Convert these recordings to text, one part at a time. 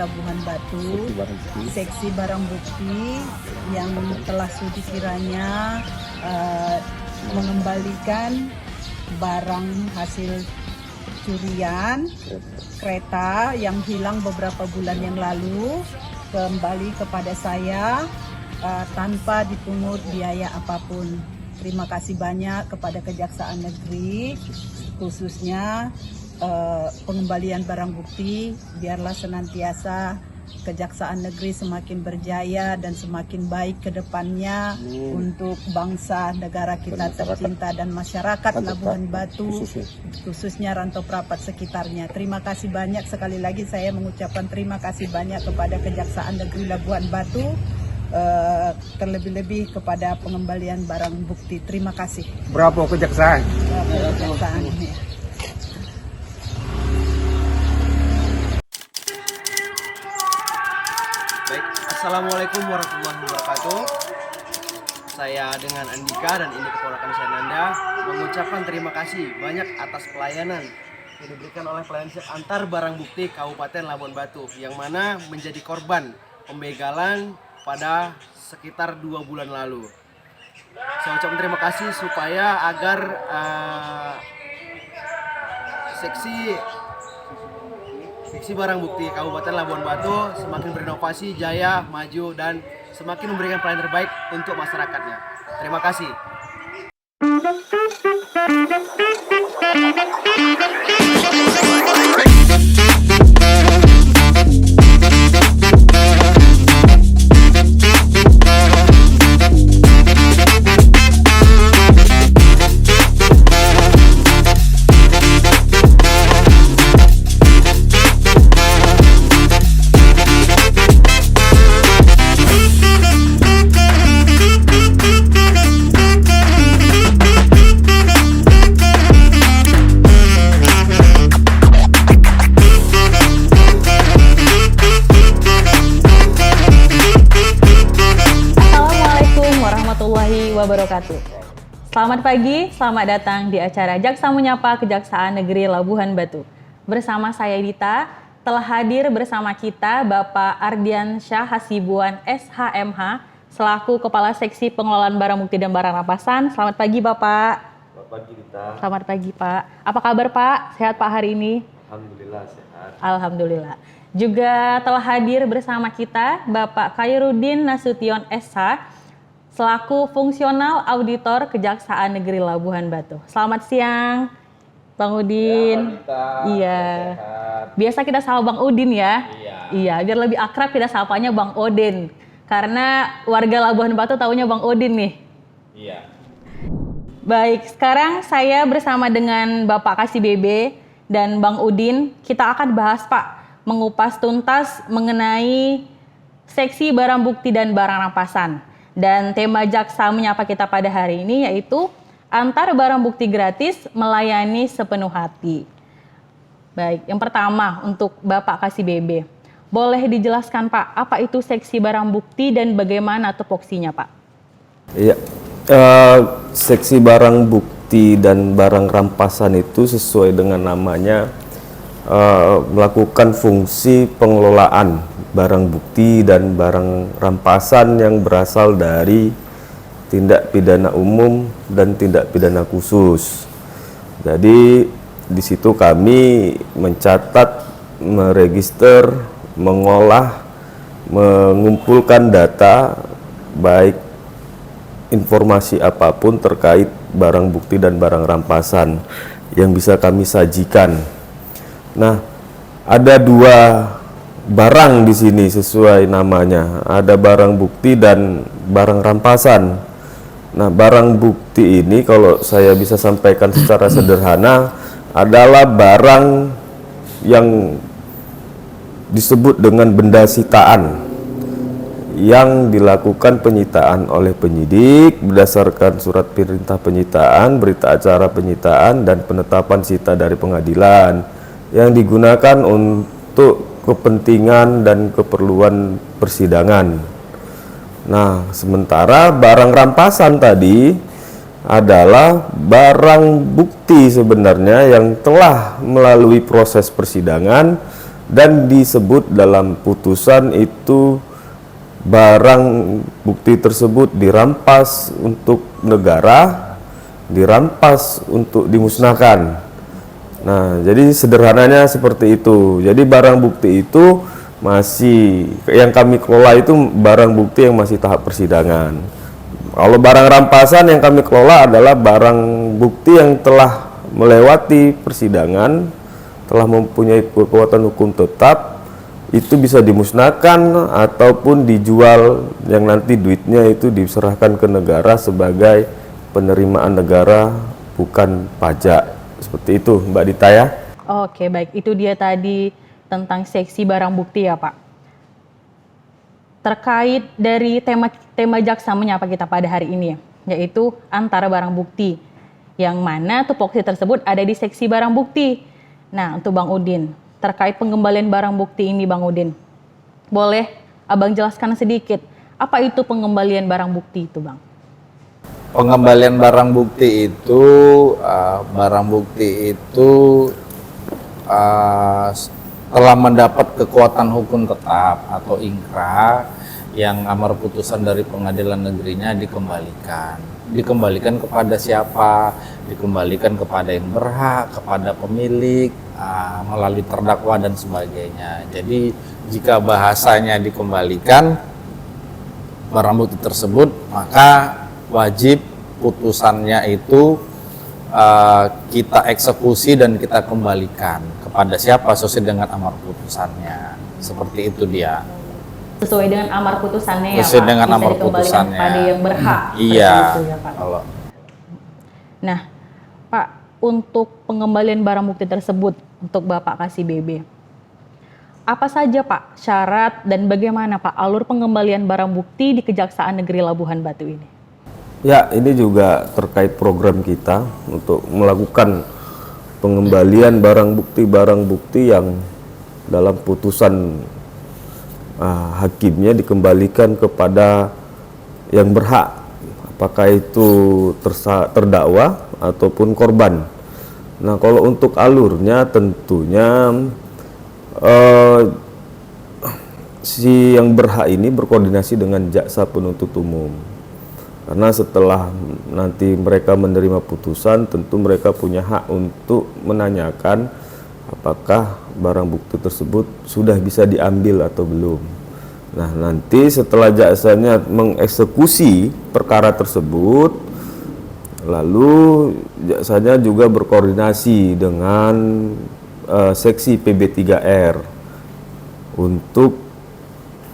Labuhan Batu, seksi barang bukti yang telah sudi kiranya mengembalikan barang hasil curian kereta yang hilang beberapa bulan yang lalu kembali kepada saya tanpa dipungut biaya apapun. Terima kasih banyak kepada Kejaksaan Negeri, khususnya pengembalian barang bukti. Biarlah senantiasa Kejaksaan Negeri semakin berjaya dan semakin baik ke depannya untuk bangsa negara kita tercinta dan masyarakat Labuhan Batu, khususnya Rantau Prapat sekitarnya. Terima kasih banyak, sekali lagi saya mengucapkan terima kasih banyak kepada Kejaksaan Negeri Labuhan Batu, terlebih-lebih kepada pengembalian barang bukti. Terima kasih. Bravo Kejaksaan. Bravo Kejaksaan. Ya. Baik, Assalamualaikum warahmatullahi wabarakatuh. Saya dengan Andika dan ini keponakan saya Nanda mengucapkan terima kasih banyak atas pelayanan yang diberikan oleh pelayan antar barang bukti Kabupaten Labuhan Batu yang mana menjadi korban pembegalan pada sekitar 2 bulan lalu. Saya ucapkan terima kasih supaya agar seksi barang bukti Kabupaten Labuhan Batu semakin berinovasi, jaya, maju, dan semakin memberikan pelayanan terbaik untuk masyarakatnya. Terima kasih. Wabarakatuh. Selamat pagi, selamat datang di acara Jaksa Menyapa Kejaksaan Negeri Labuhan Batu. Bersama saya Dita, telah hadir bersama kita Bapak Ardian Syah Hasibuan SHMH selaku Kepala Seksi Pengelolaan Barang Bukti dan Barang Rampasan. Selamat pagi Bapak. Selamat pagi Dita. Selamat pagi Pak. Apa kabar Pak? Sehat Pak hari ini? Alhamdulillah sehat. Alhamdulillah. Juga telah hadir bersama kita Bapak Khairuddin Nasution SH selaku Fungsional Auditor Kejaksaan Negeri Labuhan Batu. Selamat siang, Bang Udin. Iya. Biasa kita sapa Bang Udin ya. Iya. Biar lebih akrab kita sapanya Bang Odin. Karena warga Labuhan Batu taunya Bang Odin nih. Iya. Baik, sekarang saya bersama dengan Bapak Kasih BB dan Bang Udin, kita akan bahas Pak, mengupas tuntas mengenai seksi barang bukti dan barang rampasan. Dan tema Jaksa Menyapa kita pada hari ini yaitu antar barang bukti gratis melayani sepenuh hati. Baik, yang pertama untuk Bapak Kasih BB. Boleh dijelaskan Pak, apa itu seksi barang bukti dan bagaimana tupoksinya Pak? Iya, seksi barang bukti dan barang rampasan itu sesuai dengan namanya melakukan fungsi pengelolaan barang bukti dan barang rampasan yang berasal dari tindak pidana umum dan tindak pidana khusus. Jadi di situ kami mencatat, meregister, mengolah, mengumpulkan data baik informasi apapun terkait barang bukti dan barang rampasan yang bisa kami sajikan. Nah, ada 2 barang di sini sesuai namanya. Ada barang bukti dan barang rampasan. Nah, barang bukti ini kalau saya bisa sampaikan secara sederhana adalah barang yang disebut dengan benda sitaan yang dilakukan penyitaan oleh penyidik berdasarkan surat perintah penyitaan, berita acara penyitaan, dan penetapan sita dari pengadilan yang digunakan untuk kepentingan dan keperluan persidangan. Nah, sementara barang rampasan tadi adalah barang bukti sebenarnya yang telah melalui proses persidangan dan disebut dalam putusan itu barang bukti tersebut dirampas untuk negara, dirampas untuk dimusnahkan. Nah, jadi sederhananya seperti itu. Jadi barang bukti itu masih yang kami kelola itu barang bukti yang masih tahap persidangan. Kalau barang rampasan yang kami kelola adalah barang bukti yang telah melewati persidangan, telah mempunyai kekuatan hukum tetap, itu bisa dimusnahkan ataupun dijual, yang nanti duitnya itu diserahkan ke negara sebagai penerimaan negara, bukan pajak. Seperti itu, Mbak Dita ya. Oke, baik. Itu dia tadi tentang seksi barang bukti ya, Pak. Terkait dari tema jaksa menyapa kita pada hari ini, yaitu antara barang bukti, yang mana tupoksi tersebut ada di seksi barang bukti. Nah, untuk Bang Udin, terkait pengembalian barang bukti ini, Bang Udin, boleh Abang jelaskan sedikit, apa itu pengembalian barang bukti itu, Bang? Pengembalian barang bukti itu, telah mendapat kekuatan hukum tetap atau ingkrah yang amar putusan dari pengadilan negerinya dikembalikan. Dikembalikan kepada siapa? Dikembalikan kepada yang berhak, kepada pemilik, melalui terdakwa dan sebagainya. Jadi jika bahasanya dikembalikan barang bukti tersebut, maka wajib putusannya itu kita eksekusi dan kita kembalikan kepada siapa sesuai dengan amar putusannya. Seperti itu dia. Sesuai dengan amar putusannya ya, sesuai Pak? dengan Bisa amar dikembalikan putusannya. kepada yang berhak. Iya. Itu ya, Pak. Kalau Nah, Pak, untuk pengembalian barang bukti tersebut untuk Bapak Kasih BB, apa saja Pak syarat dan bagaimana Pak alur pengembalian barang bukti di Kejaksaan Negeri Labuhan Batu ini? Ya, ini juga terkait program kita untuk melakukan pengembalian barang bukti yang dalam putusan hakimnya dikembalikan kepada yang berhak, apakah itu terdakwa ataupun korban. Nah, kalau untuk alurnya tentunya si yang berhak ini berkoordinasi dengan jaksa penuntut umum. Karena setelah nanti mereka menerima putusan, tentu mereka punya hak untuk menanyakan apakah barang bukti tersebut sudah bisa diambil atau belum. Nah, nanti setelah jaksanya mengeksekusi perkara tersebut, lalu jaksanya juga berkoordinasi dengan seksi PB3R untuk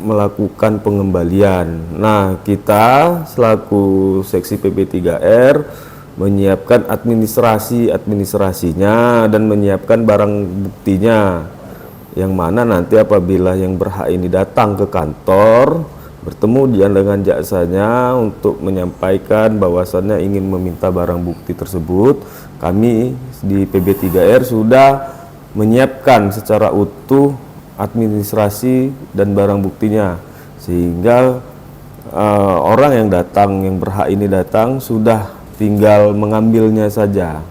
melakukan pengembalian. Nah, kita selaku seksi PB3R menyiapkan administrasinya dan menyiapkan barang buktinya, yang mana nanti apabila yang berhak ini datang ke kantor bertemu dengan jaksanya untuk menyampaikan bahwasannya ingin meminta barang bukti tersebut, kami di PB3R sudah menyiapkan secara utuh administrasi dan barang buktinya, sehingga orang yang datang, yang berhak ini datang, sudah tinggal mengambilnya saja.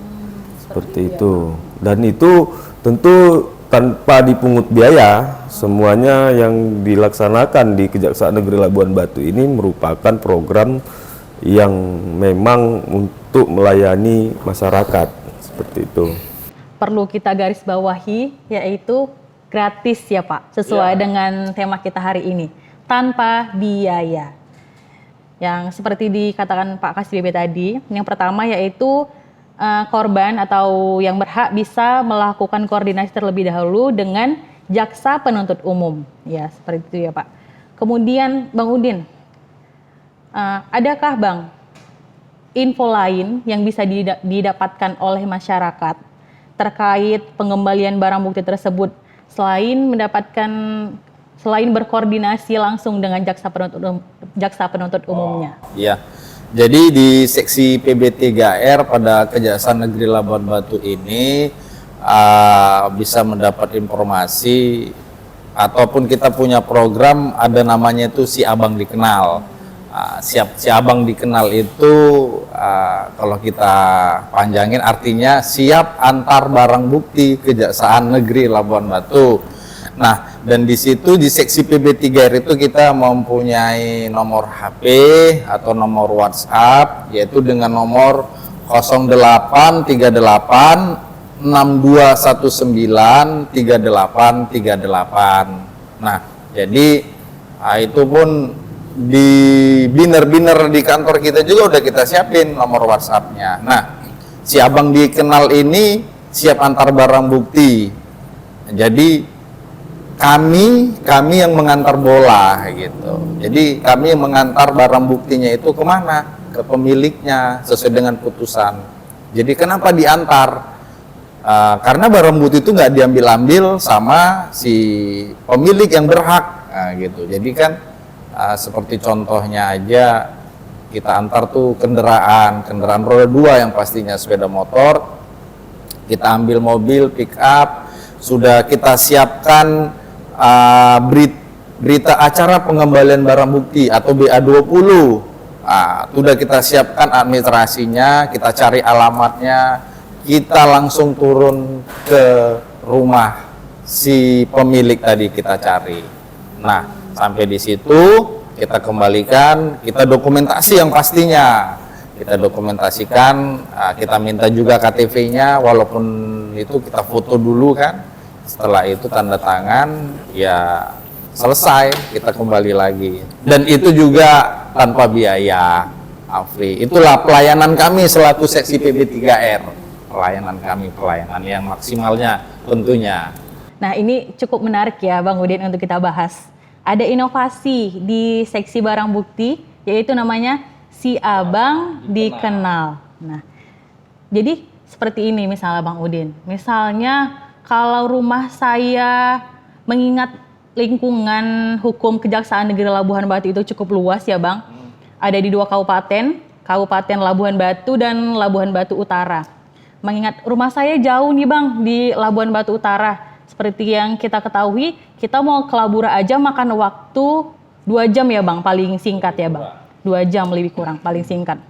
Seperti itu. Dan itu tentu tanpa dipungut biaya. Semuanya yang dilaksanakan di Kejaksaan Negeri Labuhan Batu ini merupakan program yang memang untuk melayani masyarakat. Seperti itu. Perlu kita garis bawahi, yaitu gratis ya Pak, sesuai dengan tema kita hari ini, tanpa biaya. Yang seperti dikatakan Pak Kasih BB tadi, yang pertama yaitu korban atau yang berhak bisa melakukan koordinasi terlebih dahulu dengan jaksa penuntut umum, ya seperti itu ya Pak. Kemudian Bang Udin, adakah Bang info lain yang bisa didapatkan oleh masyarakat terkait pengembalian barang bukti tersebut, selain berkoordinasi langsung dengan jaksa penuntut umumnya? Iya. Jadi di seksi PB3R pada Kejaksaan Negeri Labuhan Batu ini bisa mendapat informasi, ataupun kita punya program ada namanya itu Si Abang Dikenal. Si Abang Dikenal itu kalau kita panjangin artinya siap antar barang bukti Kejaksaan Negeri Labuhan Batu. Nah, dan di situ di seksi PB3R itu kita mempunyai nomor HP atau nomor WhatsApp, yaitu dengan nomor 0838 6219 3838. Nah, jadi itu pun di biner-biner di kantor kita juga udah kita siapin nomor WhatsApp-nya. Nah, si Abang Dikenal ini siap antar barang bukti. Jadi kami yang mengantar bola gitu. Jadi kami yang mengantar barang buktinya itu kemana? Ke pemiliknya sesuai dengan putusan. Jadi kenapa diantar? Karena barang bukti itu nggak diambil-ambil sama si pemilik yang berhak, gitu. Jadi kan seperti contohnya aja kita antar tuh kendaraan roda 2 yang pastinya sepeda motor, kita ambil mobil pick up, sudah kita siapkan berita acara pengembalian barang bukti atau BA20. Sudah kita siapkan administrasinya, kita cari alamatnya, kita langsung turun ke rumah si pemilik tadi kita cari. Nah, sampai di situ kita kembalikan, kita dokumentasi yang pastinya. Kita dokumentasikan, kita minta juga KTP-nya, walaupun itu kita foto dulu kan. Setelah itu tanda tangan, ya selesai, kita kembali lagi. Dan itu juga tanpa biaya, Afri. Itulah pelayanan kami selaku seksi PB3R. Pelayanan kami, pelayanan yang maksimalnya tentunya. Nah, ini cukup menarik ya Bang Udin untuk kita bahas. Ada inovasi di seksi barang bukti, yaitu namanya Si Abang Dikenal. Nah, jadi seperti ini misalnya Bang Udin. Misalnya kalau rumah saya mengingat lingkungan hukum Kejaksaan Negeri Labuhan Batu itu cukup luas ya Bang. Ada di 2 kabupaten, Kabupaten Labuhan Batu dan Labuhan Batu Utara. Mengingat rumah saya jauh nih Bang di Labuhan Batu Utara. Seperti yang kita ketahui, kita mau ke Labura aja makan waktu 2 jam ya Bang, paling singkat ya Bang. 2 jam lebih kurang, paling singkat.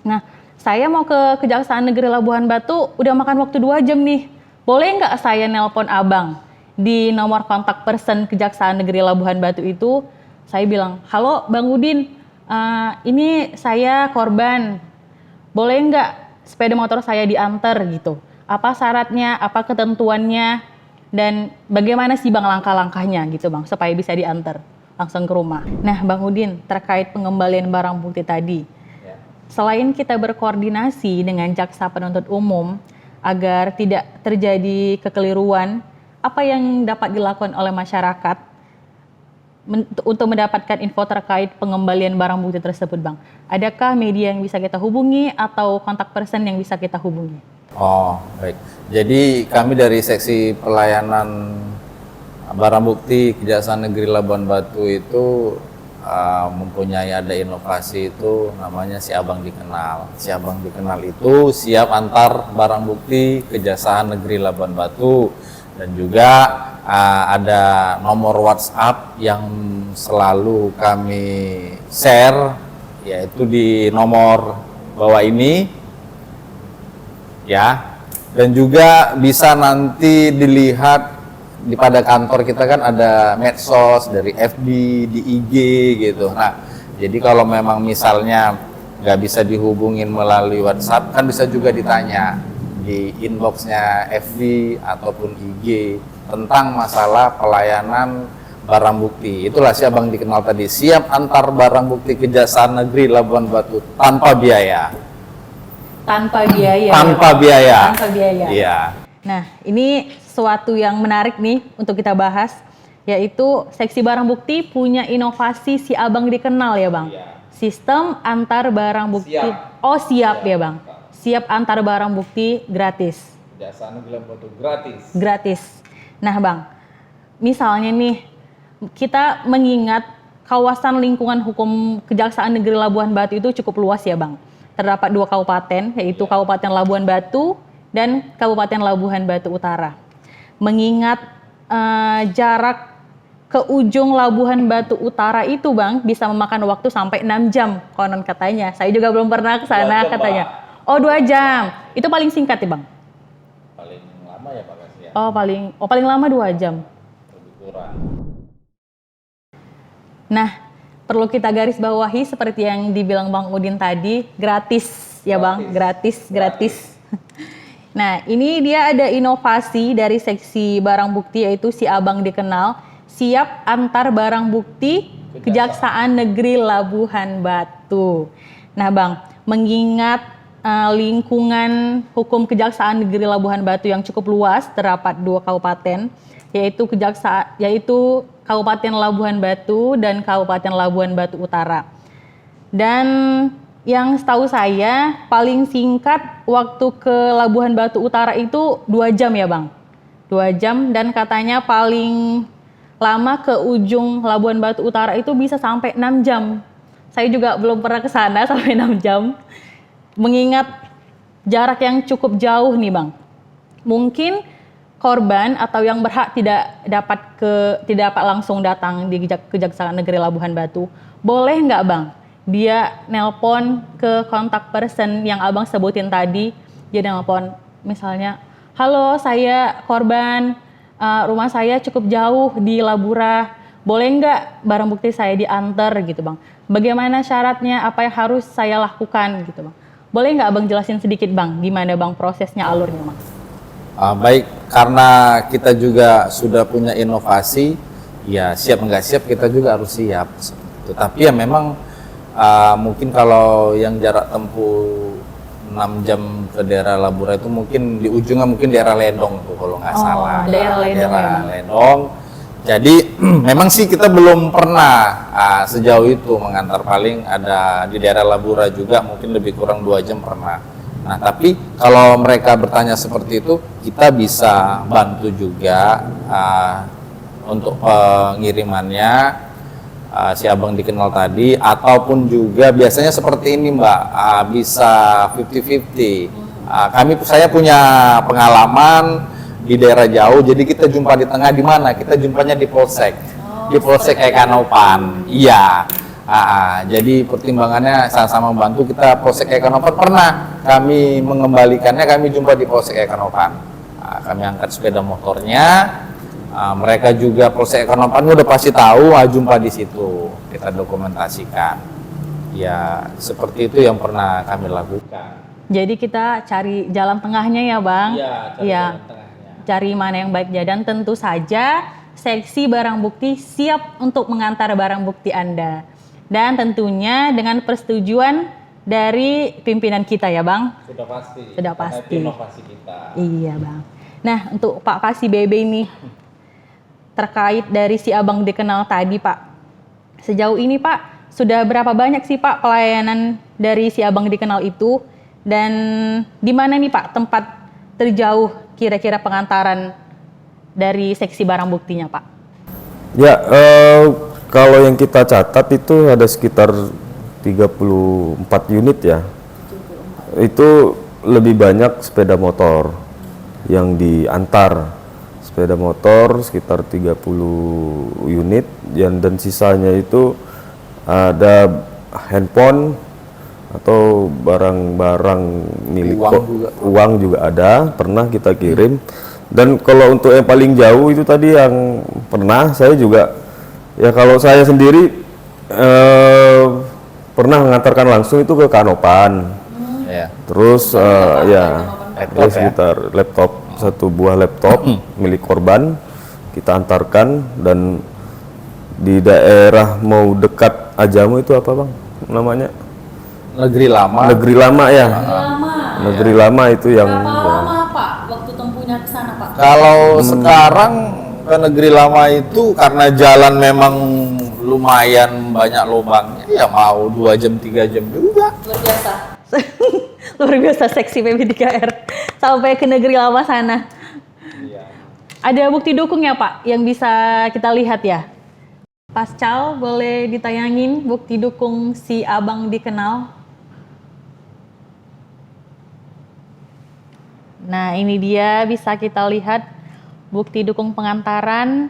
Nah, saya mau ke Kejaksaan Negeri Labuhan Batu udah makan waktu 2 jam nih. Boleh nggak saya nelpon Abang di nomor kontak person Kejaksaan Negeri Labuhan Batu itu? Saya bilang, halo Bang Udin, ini saya korban. Boleh nggak sepeda motor saya diantar gitu? Apa syaratnya, apa ketentuannya, dan bagaimana sih Bang langkah-langkahnya gitu Bang, supaya bisa diantar langsung ke rumah. Nah Bang Udin, terkait pengembalian barang bukti tadi, selain kita berkoordinasi dengan jaksa penuntut umum, agar tidak terjadi kekeliruan, apa yang dapat dilakukan oleh masyarakat untuk mendapatkan info terkait pengembalian barang bukti tersebut Bang? Adakah media yang bisa kita hubungi atau kontak person yang bisa kita hubungi? Oh, baik. Jadi kami dari seksi pelayanan barang bukti Kejaksaan Negeri Labuhan Batu itu mempunyai ada inovasi itu namanya Si Abang Dikenal. Si Abang Dikenal itu siap antar barang bukti Kejaksaan Negeri Labuhan Batu, dan juga ada nomor WhatsApp yang selalu kami share, yaitu di nomor bawah ini ya, dan juga bisa nanti dilihat di pada kantor kita kan ada medsos dari FB, di IG gitu. Nah, jadi kalau memang misalnya nggak bisa dihubungin melalui WhatsApp, kan bisa juga ditanya di inboxnya FB ataupun IG tentang masalah pelayanan barang bukti. Itulah Si Abang Dikenal tadi, siap antar barang bukti Kejaksaan Negeri Labuhan Batu tanpa biaya. Tanpa biaya. Tanpa biaya. Tanpa biaya. Iya. Nah, ini suatu yang menarik nih untuk kita bahas, yaitu seksi barang bukti punya inovasi Si Abang Dikenal ya Bang. Sistem antar barang bukti. Siap ya Bang. Siap antar barang bukti gratis. Kejaksaan Negeri Labuhan Batu gratis. Gratis. Nah Bang, misalnya nih kita mengingat kawasan lingkungan hukum Kejaksaan Negeri Labuhan Batu itu cukup luas ya Bang. Terdapat 2 kabupaten, yaitu Kabupaten Labuhan Batu dan Kabupaten Labuhan Batu Utara. Mengingat jarak ke ujung Labuhan Batu Utara itu Bang bisa memakan waktu sampai 6 jam konon katanya. Saya juga belum pernah ke sana katanya. Oh 2 jam. Itu paling singkat ya Bang? Paling lama ya Pak Kasih ya? Paling lama 2 jam. kurang. Nah, perlu kita garis bawahi seperti yang dibilang Bang Udin tadi, gratis ya Bang, gratis. Nah, ini dia ada inovasi dari seksi barang bukti, yaitu Si Abang Dikenal siap antar barang bukti Kejaksaan Negeri Labuhan Batu. Nah Bang, mengingat lingkungan hukum Kejaksaan Negeri Labuhan Batu yang cukup luas, terdapat 2 kabupaten, yaitu Kabupaten Labuhan Batu dan Kabupaten Labuhan Batu Utara. Dan yang setahu saya paling singkat waktu ke Labuhan Batu Utara itu 2 jam ya Bang. 2 jam, dan katanya paling lama ke ujung Labuhan Batu Utara itu bisa sampai 6 jam. Saya juga belum pernah ke sana sampai 6 jam. Mengingat jarak yang cukup jauh nih Bang. Mungkin korban atau yang berhak tidak dapat langsung datang di Kejaksaan Negeri Labuhan Batu. Boleh nggak Bang, dia nelpon ke kontak person yang Abang sebutin tadi. Dia nelpon misalnya, halo saya korban, rumah saya cukup jauh di Labura, boleh nggak barang bukti saya diantar gitu Bang. Bagaimana syaratnya, apa yang harus saya lakukan gitu Bang. Boleh nggak Abang jelasin sedikit Bang, gimana Bang prosesnya, alurnya Bang? Baik, karena kita juga sudah punya inovasi, ya siap nggak siap kita juga harus siap. Tetapi ya memang mungkin kalau yang jarak tempuh 6 jam ke daerah Labura itu mungkin di ujungnya mungkin daerah Lendong tuh kalau nggak salah. Daerah Lendong. Daerah Lendong. Jadi memang sih kita belum pernah sejauh itu mengantar, paling ada di daerah Labura juga mungkin lebih kurang 2 jam pernah. Nah tapi kalau mereka bertanya seperti itu, kita bisa bantu juga untuk pengirimannya. Si Abang Dikenal tadi, ataupun juga biasanya seperti ini Mbak, bisa 50-50. Saya punya pengalaman di daerah jauh, jadi kita jumpa di tengah. Di mana? Kita jumpanya di Polsek, di Polsek Ekanopan. Iya. Jadi pertimbangannya sama-sama membantu. Kita Polsek Ekanopan pernah kami mengembalikannya, kami jumpa di Polsek Ekanopan. Kami angkat sepeda motornya. Mereka juga Polsek Ekanopan udah pasti tahu, jumpa di situ, kita dokumentasikan. Ya seperti itu yang pernah kami lakukan. Jadi kita cari jalan tengahnya ya Bang. Iya, cari jalan tengahnya. Cari mana yang baik, dan tentu saja seksi barang bukti siap untuk mengantar barang bukti Anda. Dan tentunya dengan persetujuan dari pimpinan kita ya Bang. Sudah pasti. Sudah pasti. Karena itu inovasi kita. Iya Bang. Nah untuk Pak Kasih BB ini, terkait dari Si Abang Dikenal tadi Pak, sejauh ini Pak sudah berapa banyak sih Pak pelayanan dari Si Abang Dikenal itu, dan di mana nih Pak tempat terjauh kira-kira pengantaran dari seksi barang buktinya Pak? Ya, kalau yang kita catat itu ada sekitar 34 unit ya. Itu lebih banyak sepeda motor yang diantar. Sepeda motor sekitar 30 unit, dan sisanya itu ada handphone atau barang-barang milik uang juga ada, pernah kita kirim. Dan kalau untuk yang paling jauh itu tadi yang pernah saya juga, ya kalau saya sendiri pernah mengantarkan langsung itu ke Kanopan. Terus ya sekitar laptop, 1 buah laptop milik korban kita antarkan. Dan di daerah mau dekat Ajamu itu apa Bang namanya? Negeri Lama. Negeri Lama ya. Negeri Lama itu yang lama Pak waktu tempuhnya ke sana Pak? Kalau sekarang ke Negeri Lama itu karena jalan memang lumayan banyak lubangnya, ya mau 2 jam 3 jam juga. Luar biasa. Luar biasa seksi PB3R sampai ke Negeri Lama sana. Ada bukti dukungnya Pak yang bisa kita lihat ya? Pascal, boleh ditayangin bukti dukung Si Abang Dikenal? Nah ini dia, bisa kita lihat bukti dukung pengantaran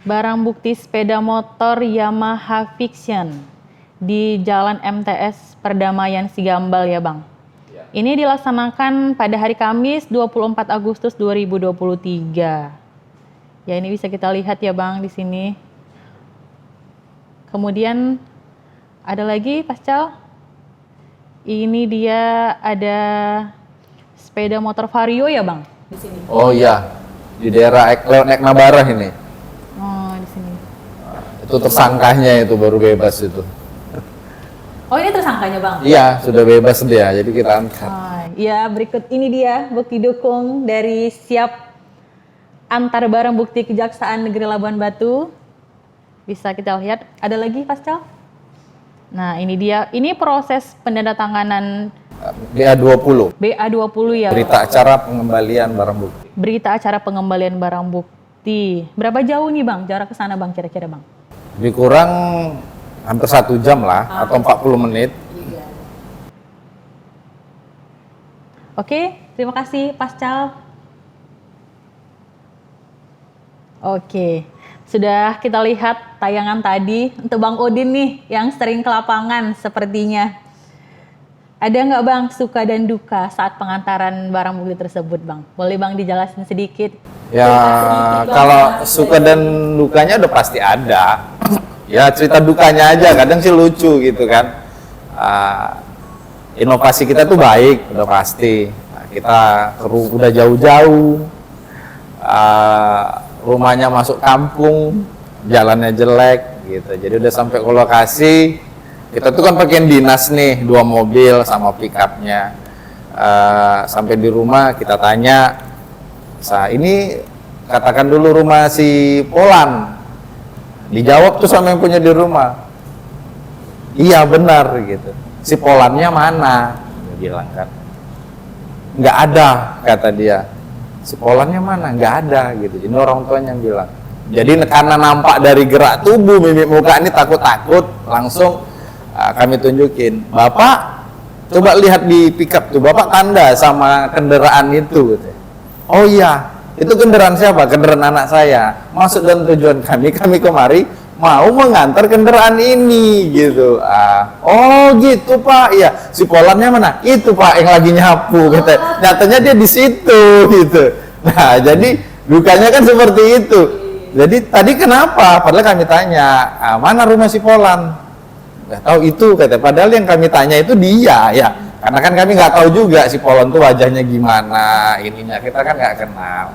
barang bukti sepeda motor Yamaha Fiction di Jalan MTS Perdamaian Sigambal ya Bang. Ini dilaksanakan pada hari Kamis 24 Agustus 2023. Ya, ini bisa kita lihat ya Bang di sini. Kemudian ada lagi Pascal. Ini dia ada sepeda motor Vario ya Bang di sini. Oh iya, di daerah lewat Nabarah ini. Oh, di sini. Itu tersangkanya itu baru bebas itu. Oh, ini tersangkanya Bang. Iya, sudah bebas dia, jadi kita angkat. Ya, berikut ini dia bukti dukung dari siap antar barang bukti Kejaksaan Negeri Labuan Batu. Bisa kita lihat. Ada lagi Pascal? Nah, ini dia. Ini proses pendandatanganan BA20. BA20 ya. Berita acara pengembalian barang bukti. Berita acara pengembalian barang bukti. Berapa jauh nih Bang jarak ke sana Bang kira-kira Bang? Lebih kurang hampir 1 jam lah atau 40 menit. Oke, terima kasih Pascal. Oke, sudah kita lihat tayangan tadi untuk Bang Udin nih yang sering ke lapangan sepertinya. Ada nggak Bang suka dan duka saat pengantaran barang bukti tersebut Bang? Boleh Bang dijelasin sedikit? Ya, kalau suka dan dukanya udah pasti ada. Ya, cerita dukanya aja, kadang sih lucu gitu kan. Inovasi kita tuh baik, udah pasti. Nah, kita udah jauh-jauh, rumahnya masuk kampung, jalannya jelek gitu. Jadi udah sampai ke lokasi, kita tuh kan pakai dinas nih, 2 mobil sama pickupnya. Sampai di rumah kita tanya, ini katakan dulu rumah si Polan. Dijawab tuh sama yang punya di rumah, iya benar gitu. Si Polannya mana? Dia bilang kan, nggak ada kata dia. Si Polannya mana? Nggak ada gitu. Ini orang tuanya yang bilang. Jadi karena nampak dari gerak tubuh, mimik muka ini takut-takut, langsung kami tunjukin, Bapak coba lihat di pickup tuh, Bapak tanda sama kendaraan itu. Gitu. Oh iya, itu kendaraan siapa? Kendaraan anak saya. Maksud dan tujuan kami kemari mau mengantar kendaraan ini gitu. Oh gitu Pak, iya. Si Polannya mana? Itu Pak yang lagi nyapu. Gitu. Nyatanya dia di situ gitu. Nah jadi dukanya kan seperti itu. Jadi tadi kenapa? Padahal kami tanya, mana rumah si Polan? Nggak tahu itu kata. Padahal yang kami tanya itu dia ya. Karena kan kami nggak tahu juga si Polan tuh wajahnya gimana, ininya kita kan nggak kenal.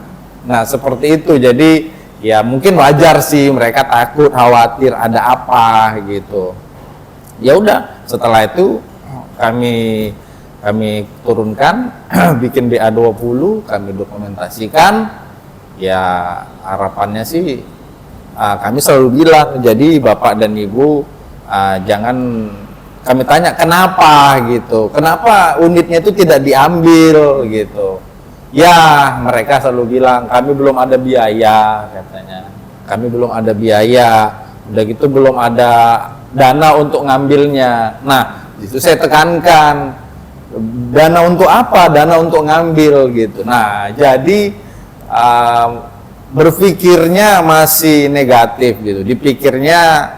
Nah seperti itu, jadi ya mungkin wajar sih mereka takut, khawatir ada apa gitu. Ya udah, setelah itu kami turunkan, bikin BA20, kami dokumentasikan. Ya harapannya sih kami selalu bilang, jadi Bapak dan Ibu jangan, kami tanya kenapa gitu, kenapa unitnya itu tidak diambil gitu. Ya mereka selalu bilang kami belum ada biaya katanya, kami belum ada biaya, udah gitu belum ada dana untuk ngambilnya. Nah itu saya tekankan, dana untuk apa? Dana untuk ngambil gitu. Nah jadi berpikirnya masih negatif gitu, dipikirnya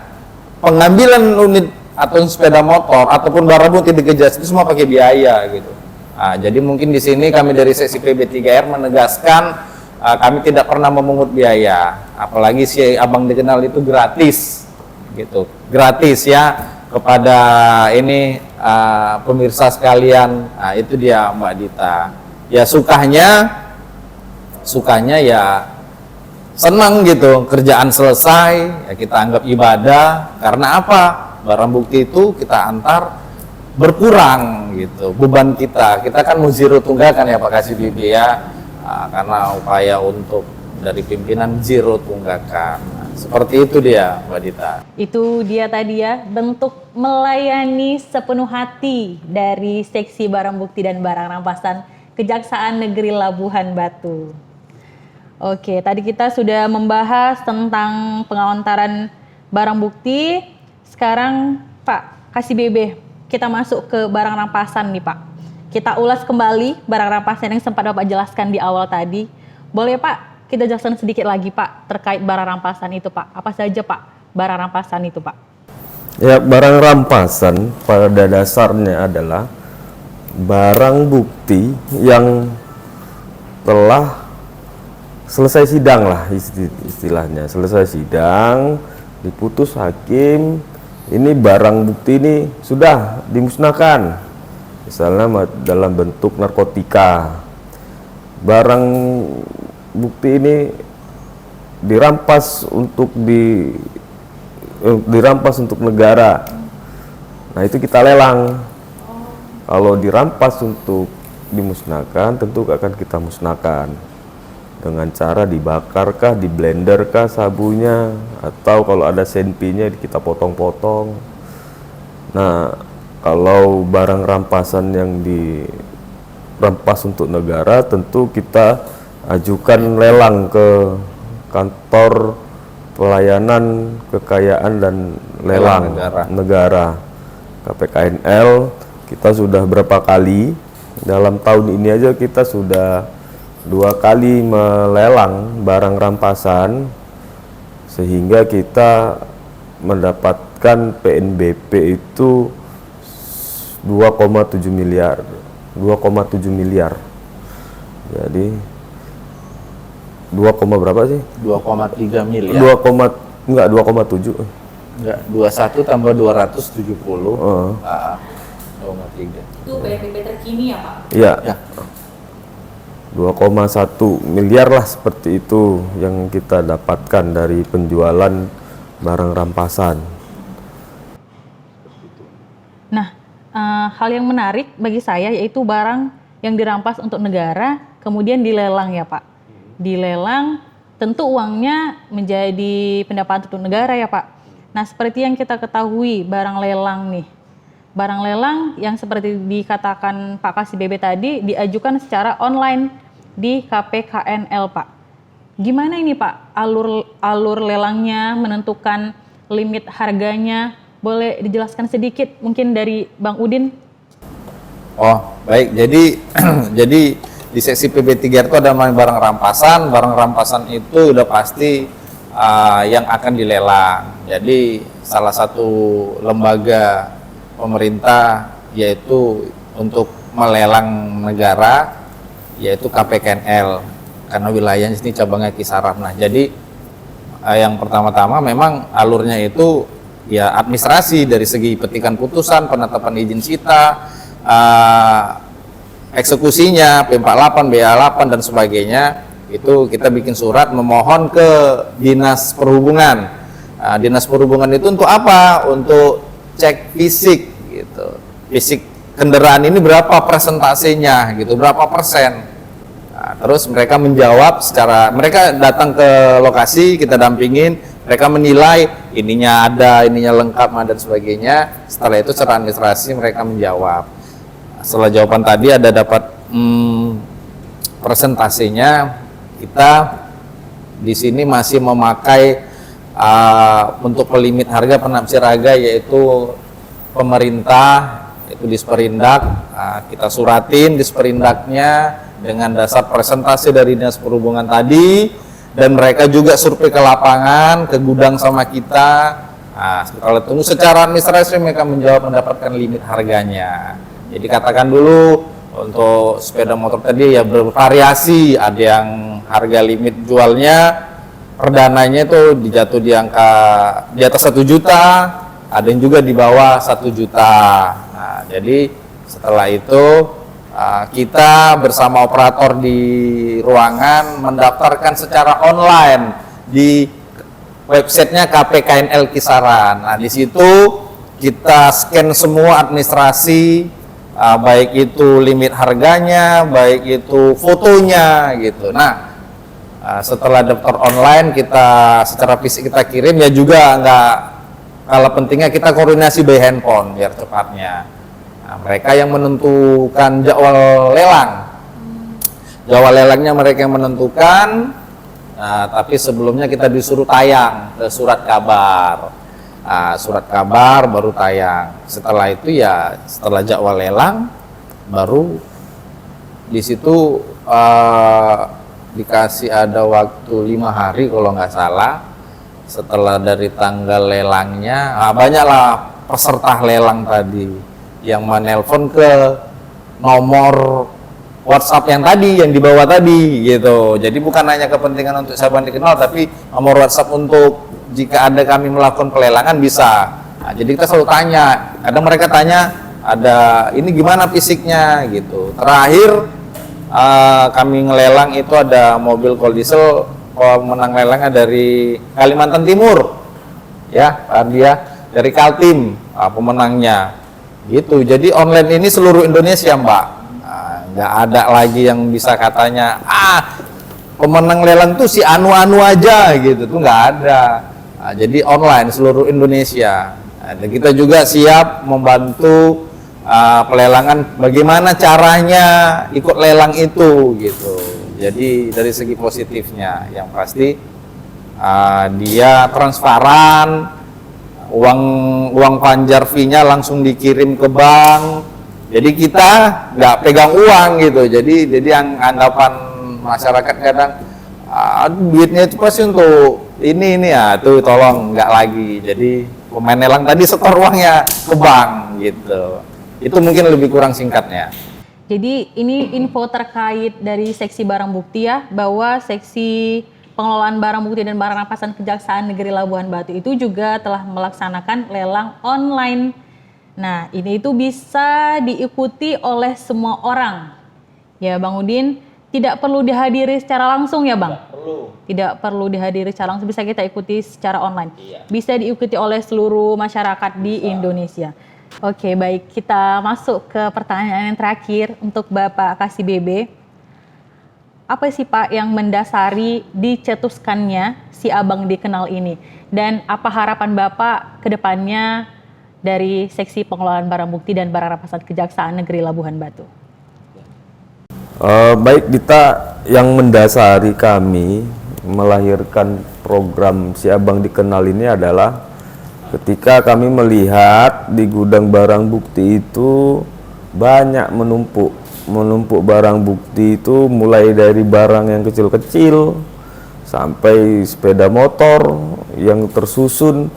pengambilan unit atau sepeda motor ataupun barang bukti di Kejaksaan itu semua pakai biaya gitu. Nah, jadi mungkin di sini kami dari seksi PB3R menegaskan kami tidak pernah memungut biaya, apalagi si abang dikenal itu gratis gitu, gratis ya kepada ini pemirsa sekalian. Nah, itu dia Mbak Dita. Ya sukanya ya senang gitu, kerjaan selesai ya kita anggap ibadah. Karena apa? Barang bukti itu kita antar berkurang gitu beban kita kan mau zero tunggakan ya Pak Kasih Bibi ya, karena upaya untuk dari pimpinan zero tunggakan. Seperti itu dia Mbak Dita. Itu dia tadi ya bentuk melayani sepenuh hati dari seksi barang bukti dan barang rampasan Kejaksaan Negeri Labuhan Batu. Oke, tadi kita sudah membahas tentang pengantaran barang bukti. Sekarang Pak Kasih BB, kita masuk ke barang rampasan nih Pak. Kita ulas kembali barang rampasan yang sempat Bapak jelaskan di awal tadi. Boleh Pak, kita jelaskan sedikit lagi Pak terkait barang rampasan itu Pak. Apa saja Pak barang rampasan itu Pak? Ya, barang rampasan pada dasarnya adalah barang bukti yang telah selesai sidang lah istilahnya, selesai sidang, diputus hakim, ini barang bukti ini sudah dimusnahkan, misalnya dalam bentuk narkotika. Barang bukti ini dirampas untuk negara. Nah, itu kita lelang. Kalau dirampas untuk dimusnahkan, tentu akan kita musnahkan dengan cara dibakarkah, diblenderkah sabunya, atau kalau ada senpinya kita potong-potong. Nah, kalau barang rampasan yang dirampas untuk negara, tentu kita ajukan lelang ke kantor pelayanan kekayaan dan lelang negara KPKNL. Kita sudah berapa kali dalam tahun ini aja, kita sudah 2 kali melelang barang rampasan, sehingga kita mendapatkan PNBP itu 2,7 miliar. Jadi 2, berapa sih? 2,3 miliar. 2,7. Enggak, 21 tambah 270. 2,3. Itu PNBP terkini ya Pak? Iya. Ya. 2,1 miliar lah, seperti itu yang kita dapatkan dari penjualan barang rampasan. Nah, hal yang menarik bagi saya yaitu barang yang dirampas untuk negara kemudian dilelang ya Pak. Dilelang, tentu uangnya menjadi pendapatan untuk negara ya Pak. Nah, seperti yang kita ketahui barang lelang nih. Barang lelang yang seperti dikatakan Pak Kasih Bebe tadi diajukan secara online di KPKNL Pak. Gimana ini Pak alur lelangnya, menentukan limit harganya? Boleh dijelaskan sedikit mungkin dari Bang Udin? Oh, baik. Jadi di seksi PB3 itu ada barang rampasan. Barang rampasan itu udah pasti yang akan dilelang. Jadi salah satu lembaga pemerintah yaitu untuk melelang negara yaitu KPKNL, karena wilayahnya sini cabangnya Kisaran. Nah, jadi yang pertama-tama memang alurnya itu ya administrasi, dari segi petikan putusan, penetapan izin sita, eksekusinya, P48, BA8 dan sebagainya, itu kita bikin surat memohon ke Dinas Perhubungan. Dinas Perhubungan itu untuk apa? Untuk cek fisik gitu. Fisik kendaraan ini berapa persentasenya gitu, berapa persen. Nah, terus mereka menjawab mereka datang ke lokasi, kita dampingin, mereka menilai ininya ada, ininya lengkap dan sebagainya. Setelah itu secara administrasi mereka menjawab. Setelah jawaban tadi ada dapat persentasenya, kita di sini masih memakai untuk pelimit harga penafsir harga yaitu pemerintah, itu Disperindak. Kita suratin Disperindaknya dengan dasar presentasi dari Dinas Perhubungan tadi, dan mereka juga survei ke lapangan, ke gudang sama kita. Setelah tunggu secara administrasi mereka menjawab mendapatkan limit harganya. Jadi katakan dulu untuk sepeda motor tadi ya bervariasi, ada yang harga limit jualnya perdananya itu dijatuh di angka di atas 1 juta, ada yang juga di bawah 1 juta. Nah, jadi setelah itu kita bersama operator di ruangan mendaftarkan secara online di websitenya KPKNL Kisaran. Nah, di situ kita scan semua administrasi, baik itu limit harganya, baik itu fotonya gitu. Nah, setelah daftar online, kita secara fisik kita kirim, ya juga nggak kalah pentingnya kita koordinasi by handphone biar cepatnya. Nah, mereka yang menentukan jadwal lelang. Jadwal lelangnya mereka yang menentukan, tapi sebelumnya kita disuruh tayang ke surat kabar. Surat kabar baru tayang. Setelah itu ya setelah jadwal lelang baru di situ dikasih ada waktu 5 hari kalau nggak salah setelah dari tanggal lelangnya. Banyaklah peserta lelang tadi yang menelpon ke nomor WhatsApp yang tadi, yang dibawa tadi gitu. Jadi bukan hanya kepentingan untuk Siabang Dikenal, tapi nomor WhatsApp untuk jika ada kami melakukan pelelangan bisa. Nah, jadi kita selalu tanya, kadang mereka tanya ada ini gimana fisiknya gitu. Terakhir kami ngelelang itu ada mobil Cold Diesel, pemenang lelangnya dari Kalimantan Timur, ya dia dari Kaltim pemenangnya gitu. Jadi online ini seluruh Indonesia, Mbak. Nggak ada lagi yang bisa katanya pemenang lelang tuh si anu aja gitu, tuh nggak ada. Jadi online seluruh Indonesia. Dan kita juga siap membantu pelelangan, bagaimana caranya ikut lelang itu gitu. Jadi dari segi positifnya yang pasti dia transparan, uang panjar fee-nya langsung dikirim ke bank. Jadi kita nggak pegang uang gitu. Jadi yang anggapan masyarakat kadang duitnya itu pasti untuk ini ya, tuh tolong nggak lagi. Jadi pemain lelang tadi setor uangnya ke bank gitu. Itu mungkin lebih kurang singkatnya. Jadi ini info terkait dari seksi barang bukti ya, bahwa seksi pengelolaan barang bukti dan barang rampasan Kejaksaan Negeri Labuhan Batu itu juga telah melaksanakan lelang online. Nah, ini itu bisa diikuti oleh semua orang. Ya, Bang Udin, tidak perlu dihadiri secara langsung ya, Bang? Tidak perlu dihadiri secara langsung, bisa kita ikuti secara online. Bisa diikuti oleh seluruh masyarakat di Indonesia. Oke, baik. Kita masuk ke pertanyaan yang terakhir untuk Bapak Kasih BB. Apa sih Pak yang mendasari dicetuskannya Si Abang Dikenal ini? Dan apa harapan Bapak ke depannya dari seksi pengelolaan barang bukti dan barang rampasan Kejaksaan Negeri Labuhan Batu? Baik Dita, yang mendasari kami melahirkan program Si Abang Dikenal ini adalah ketika kami melihat di gudang barang bukti itu banyak menumpuk barang bukti itu, mulai dari barang yang kecil-kecil sampai sepeda motor yang tersusun.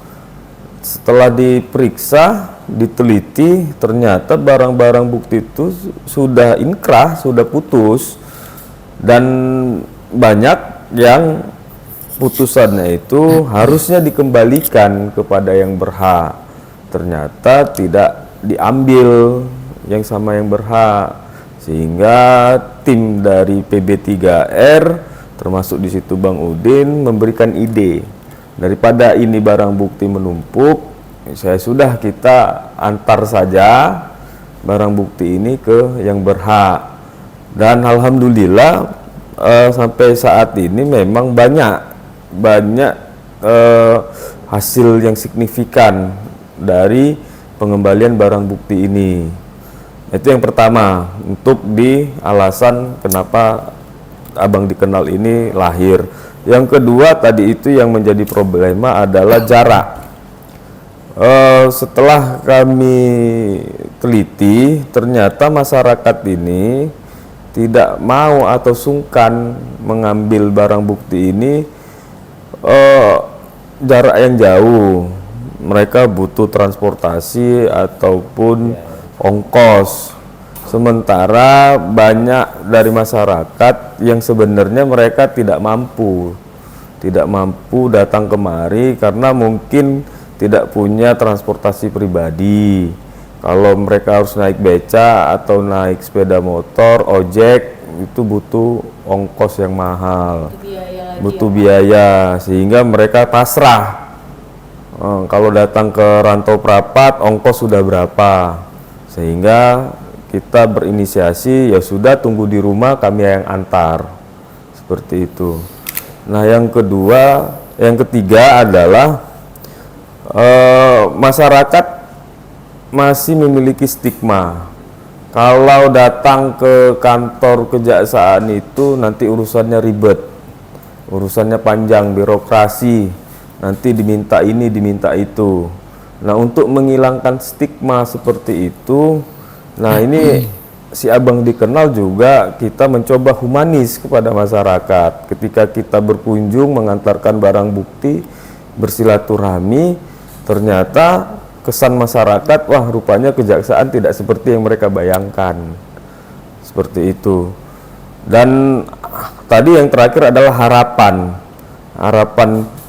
Setelah diperiksa, diteliti, ternyata barang-barang bukti itu sudah inkrah, sudah putus, dan banyak yang putusannya itu harusnya dikembalikan kepada yang berhak. Ternyata tidak diambil yang sama yang berhak, sehingga tim dari PB3R termasuk di situ Bang Udin memberikan ide, daripada ini barang bukti menumpuk, kita antar saja barang bukti ini ke yang berhak. Dan alhamdulillah sampai saat ini memang banyak hasil yang signifikan dari pengembalian barang bukti ini. Itu yang pertama, untuk di alasan kenapa Abang Dikenal ini lahir. Yang kedua tadi itu yang menjadi problema adalah jarak. Setelah kami teliti, ternyata masyarakat ini tidak mau atau sungkan mengambil barang bukti ini jarak yang jauh. Mereka butuh transportasi ataupun ongkos. Sementara banyak dari masyarakat yang sebenarnya mereka tidak mampu datang kemari karena mungkin tidak punya transportasi pribadi. Kalau mereka harus naik beca atau naik sepeda motor, ojek, itu butuh ongkos yang mahal, butuh biaya, sehingga mereka pasrah. Kalau datang ke Rantau Prapat, ongkos sudah berapa, sehingga kita berinisiasi, ya sudah tunggu di rumah, kami yang antar, seperti itu. Nah, yang ketiga adalah masyarakat masih memiliki stigma. Kalau datang ke kantor kejaksaan itu nanti urusannya ribet, urusannya panjang, birokrasi, nanti diminta ini, diminta itu. Nah, untuk menghilangkan stigma seperti itu, nah ini Si Abang Dikenal juga kita mencoba humanis kepada masyarakat. Ketika kita berkunjung mengantarkan barang bukti, bersilaturahmi, ternyata kesan masyarakat, wah rupanya kejaksaan tidak seperti yang mereka bayangkan. Seperti itu. Dan tadi yang terakhir adalah harapan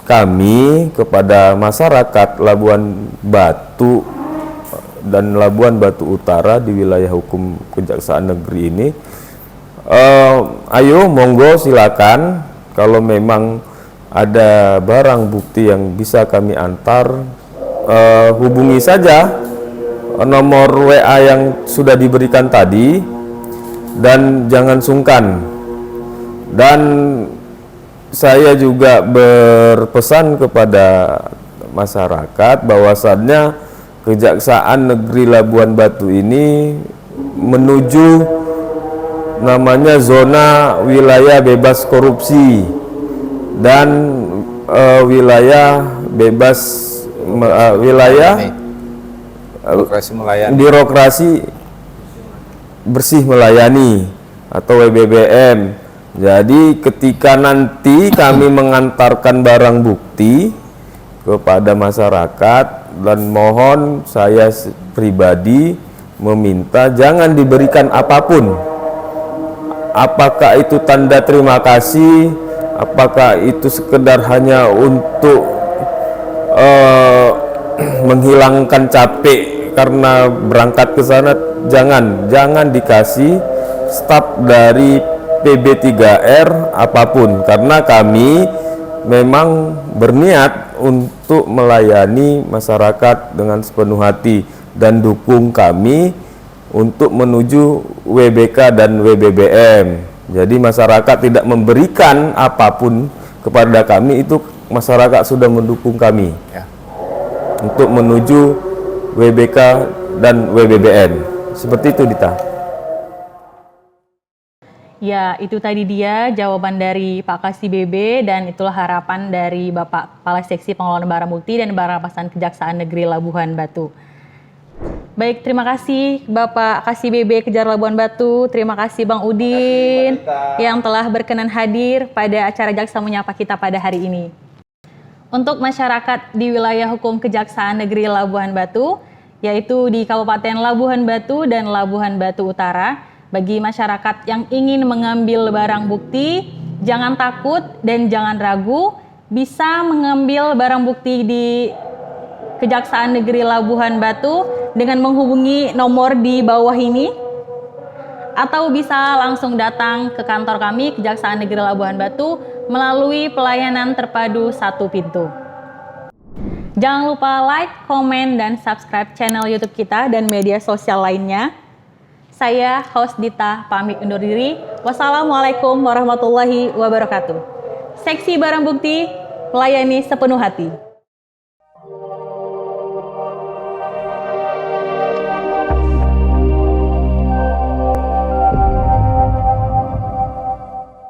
kami kepada masyarakat Labuan Batu dan Labuan Batu Utara di wilayah hukum Kejaksaan Negeri ini. Ayo monggo silakan, kalau memang ada barang bukti yang bisa kami antar, hubungi saja nomor WA yang sudah diberikan tadi, dan jangan sungkan. Dan saya juga berpesan kepada masyarakat bahwasannya Kejaksaan Negeri Labuan Batu ini menuju namanya zona wilayah bebas korupsi dan wilayah bebas wilayah birokrasi bersih melayani atau WBBM. Jadi ketika nanti kami mengantarkan barang bukti kepada masyarakat, dan mohon saya pribadi meminta jangan diberikan apapun. Apakah itu tanda terima kasih, apakah itu sekedar hanya untuk menghilangkan capek karena berangkat ke sana, jangan dikasih staf dari PB3R apapun, karena kami memang berniat untuk melayani masyarakat dengan sepenuh hati, dan dukung kami untuk menuju WBK dan WBBM. Jadi masyarakat tidak memberikan apapun kepada kami, itu masyarakat sudah mendukung kami untuk menuju WBK dan WBBM. Seperti itu, Dita. Ya, itu tadi dia jawaban dari Pak Kasih BB, dan itulah harapan dari Bapak Kepala Seksi Pengelolaan Barang Bukti dan Barang Rampasan Kejaksaan Negeri Labuhan Batu. Baik, terima kasih Bapak Kasih BB Kejar Labuan Batu, terima kasih Bang Udin yang telah berkenan hadir pada acara Jaksa Menyapa kita pada hari ini. Untuk masyarakat di wilayah hukum Kejaksaan Negeri Labuhan Batu, yaitu di Kabupaten Labuhan Batu dan Labuhan Batu Utara, bagi masyarakat yang ingin mengambil barang bukti, jangan takut dan jangan ragu, bisa mengambil barang bukti di Kejaksaan Negeri Labuhan Batu dengan menghubungi nomor di bawah ini, atau bisa langsung datang ke kantor kami Kejaksaan Negeri Labuhan Batu melalui pelayanan terpadu satu pintu. Jangan lupa like, komen, dan subscribe channel YouTube kita dan media sosial lainnya. Saya, host Dita, pamit undur diri. Wassalamualaikum warahmatullahi wabarakatuh. Seksi Barang Bukti, melayani sepenuh hati.